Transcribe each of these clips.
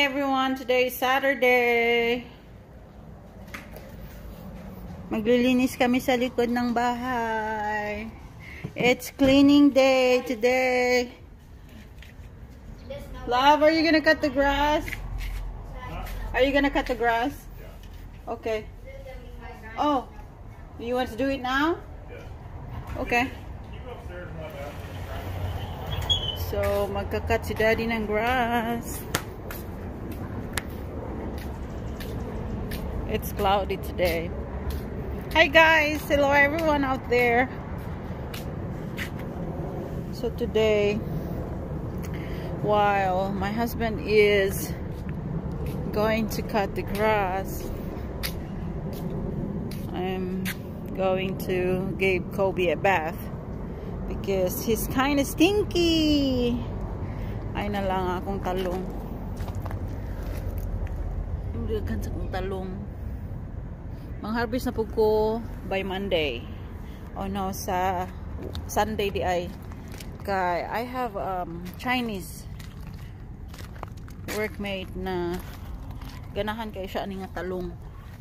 everyone, today is Saturday. Maglilinis kami sa likod ng bahay. It's cleaning day today. Love, are you gonna cut the grass? Are you gonna cut the grass? Okay. Oh, you want to do it now? Okay. So, magka-cut si Daddy ng grass. It's cloudy today. Hi guys, hello everyone out there. So today, while my husband is going to cut the grass, I'm going to give Kobe a bath because he's kind of stinky. Ay na lang akong talong. Hindi kan sa akong talong. Mang-harvest na po ko by Monday. Oh no, sa Sunday di ay. Kay I have Chinese workmate na ganahan kay siya ani nga talong.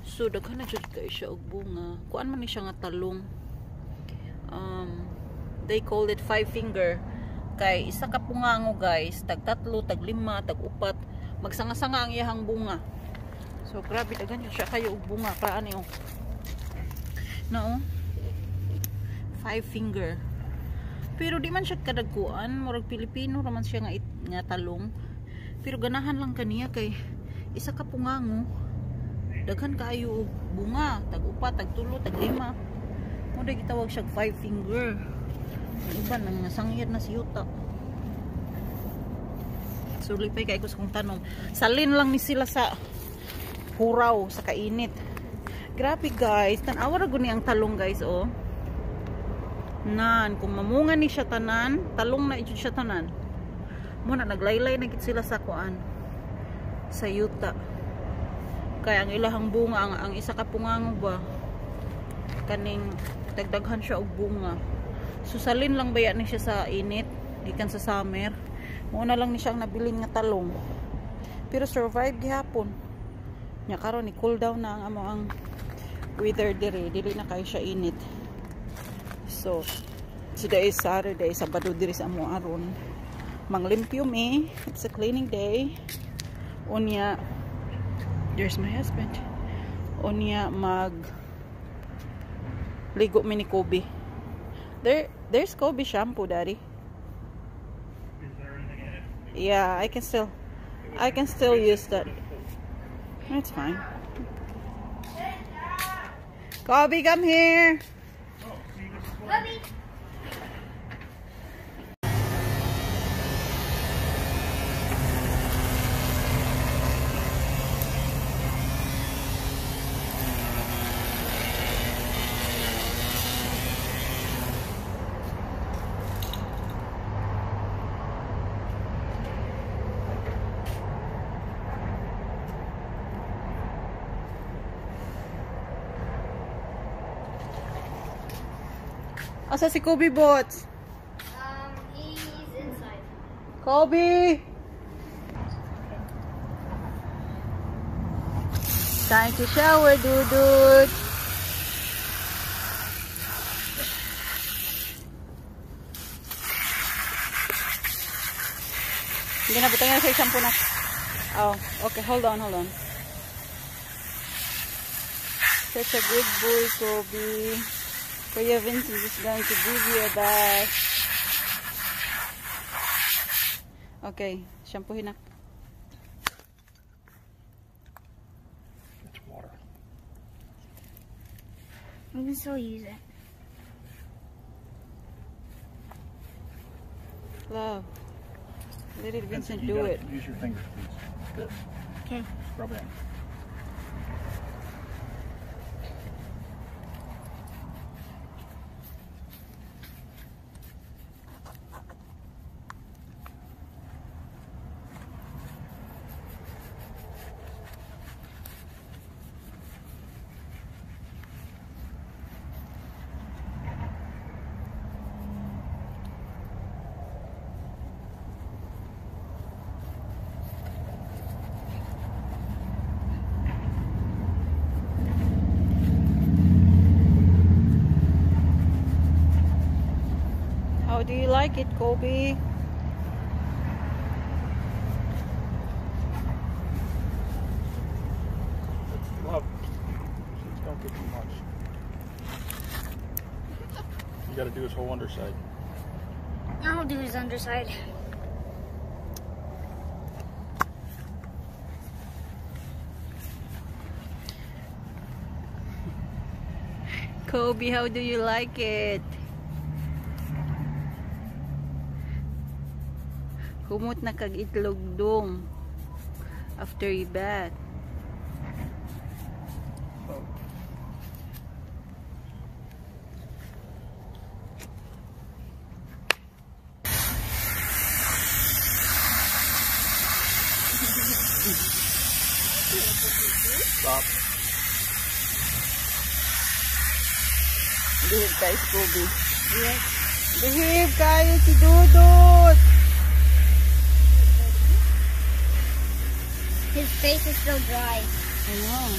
So daghan na jud kay siya og bunga. Kuan man ni siya nga talong. They call it 5 finger. Kay isa ka pungango guys, tag 3, tag 5, tag 4, magsanga-sanga ang iyahang bunga. So grabe dagan siya kayo og bunga pa ani oh. No. 5 finger. Pero di man siya kadagkuan, murag Pilipino raman siya nga talong. Pero ganahan lang kaniya kay isa ka pungango. Daghan kaayo og bunga, tag 4, tag 3, tag 5. Mo day gitawag siya 5 finger. Iba nang sangyad na si yuta. So lipay kay ko sa kong tanong. Salin lang ni sila sa huraw sa kainit. Grabe guys, tanawa ra guni ang talong guys oh. Nan, kung mamunga ni siya tanan, talong na ito siya tanan. Muna naglaylay na gid sila sa kuan. Sa yuta. Kaya ang ilahang bunga ang isa ka pungango ba kaning dagdaghan siya og bunga. Susalin lang baya ni siya sa init, gikan sa summer. Muna lang ni siyang nabilin nga talong. Pero survive gihapon. Nya karon ni cool down na ang amo ang weather dili na kay siya init. So today is Saturday, Sabado diri sa amo aron manglimpyo mi. It's a cleaning day. Unya there's my husband. Unya mag ligo mi ni Kobe. There's Kobe shampoo, Daddy. Is there anything in it? Yeah, I can still use that. It's fine. Kobe, come here. Kobe. Asa si Kobe Bots? He's inside. Kobe! Time to shower, dudut. Hindi na, butang na sa shampoo na. Oh, okay, hold on. Such a good boy, Kobe. Kuya Vincent is going to give you a bath. Okay, shampoohin na. It's water. We can still use it. Love. Let it Vincent You do gotta it. Use your fingers, please. Good. Okay. Rub it in. like it, Kobe? Love. Don't get too much. You gotta do his whole underside. I'll do his underside. Kobe, how do you like it? Humot na kag itlog dong after you bath. Stop. Behave guys, Kobe. Yes. Behave kayo si Dudut. His face is still dry. I know.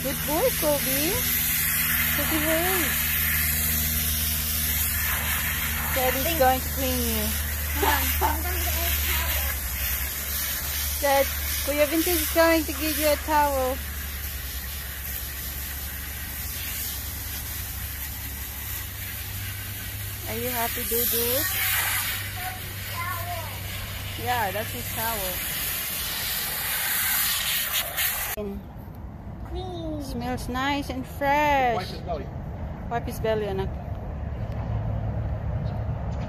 Good boy, Kobe. So behave. Daddy's going to clean you. Dad, Kuya Vincent is going to give you a towel. Are you happy, Dudu? Yeah, that's his towel. Clean. Smells nice and fresh. Wipe his belly. Wipe his belly, anak.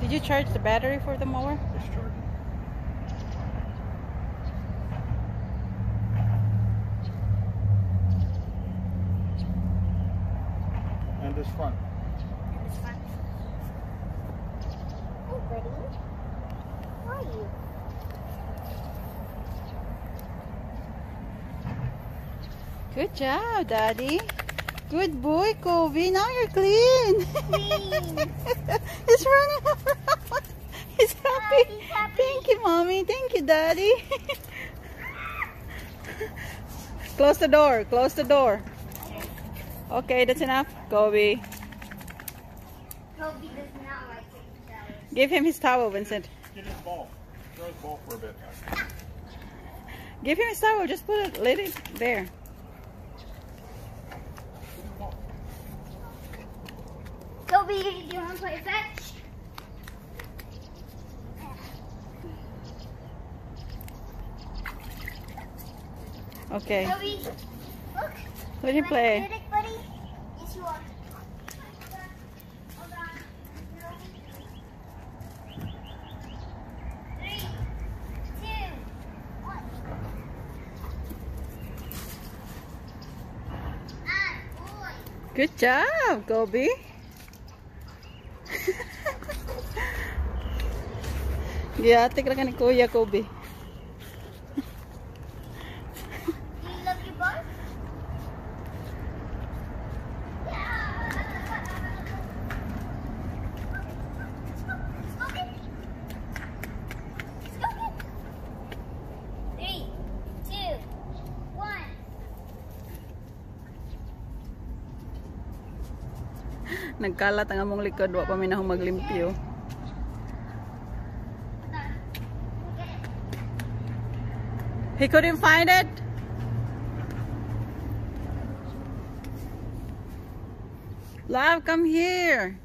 Did you charge the battery for the mower? It's Jordan. And this front. And this front. Hey, buddy. Where are you? Good job, Daddy. Good boy, Kobe. Now you're clean. Clean. He's running around. He's happy. He's happy. Thank you, Mommy. Thank you, Daddy. Close the door. Close the door. Okay, that's enough. Kobe. Kobe does not like taking showers. Give him his towel, Vincent. Get his ball. Throw his ball for a bit. Give him his towel. Just put it, let it there. Kobe, do you want to play fetch? Okay. Kobe, look. Let him play. Get it, buddy? Yes, you are. Hold on. 3, 2, 1. Boy. Good job, Kobe. Yeah, take lang ni Kuya Kobe. Do you love your bus? Yeah. Let's go get it. Let's go get it. 3, 2, 1. Nagkalat ang among likod, wa pa minahong maglimpyo. He couldn't find it? Love, come here.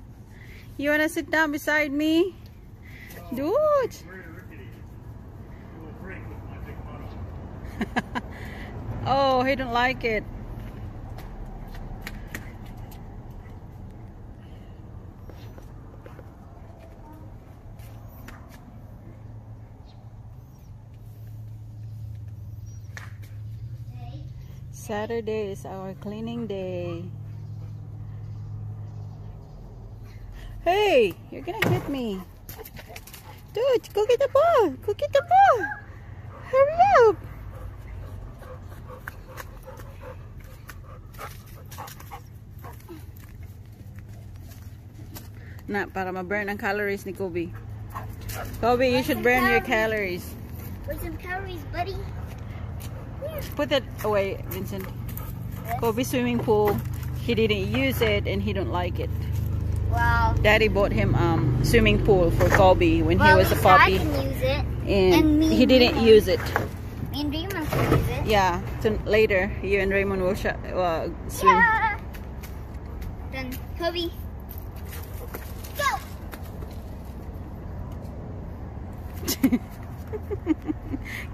You wanna sit down beside me? Dude. Oh, he don't like it. Saturday is our cleaning day. Hey, you're gonna hit me. Dude, go get the ball. Go get the ball. Hurry up. Na, para ma-burn ang calories ni Kobe. Kobe, you should burn your calories. Where's some calories, buddy? Where Put that away, Vincent. Kobe swimming pool. He didn't use it and he don't like it. Wow. Daddy bought him swimming pool for Kobe when he was a puppy. I can use it. And me he didn't Raymond. use it. Me and Raymond can use it. Yeah, later you and Raymond will swim. Yeah. Then Kobe. Go.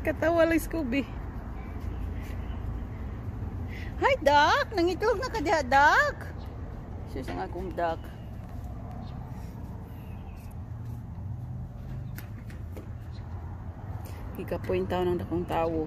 Katawa lang Scooby. Hi, Doc! Nangitlog na ka diha, Doc! Sus ang akong Doc. Kikapoint tao ng dakong tawo.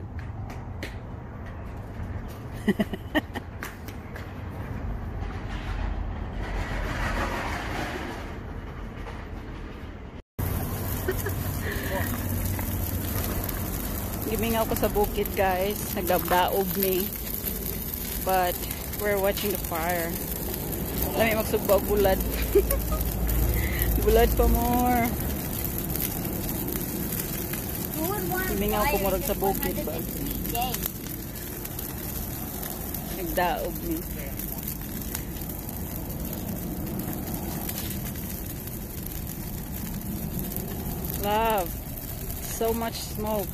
Gimingaw ko sa bukid, guys. Nagdabdaob ni. But we're watching the fire. Lami magsugba og bulad. Bulad pa more. Who would want Himingaw ko fire murag sa just bukid ba? 103 days? Nagdaob ni. Love. So much smoke.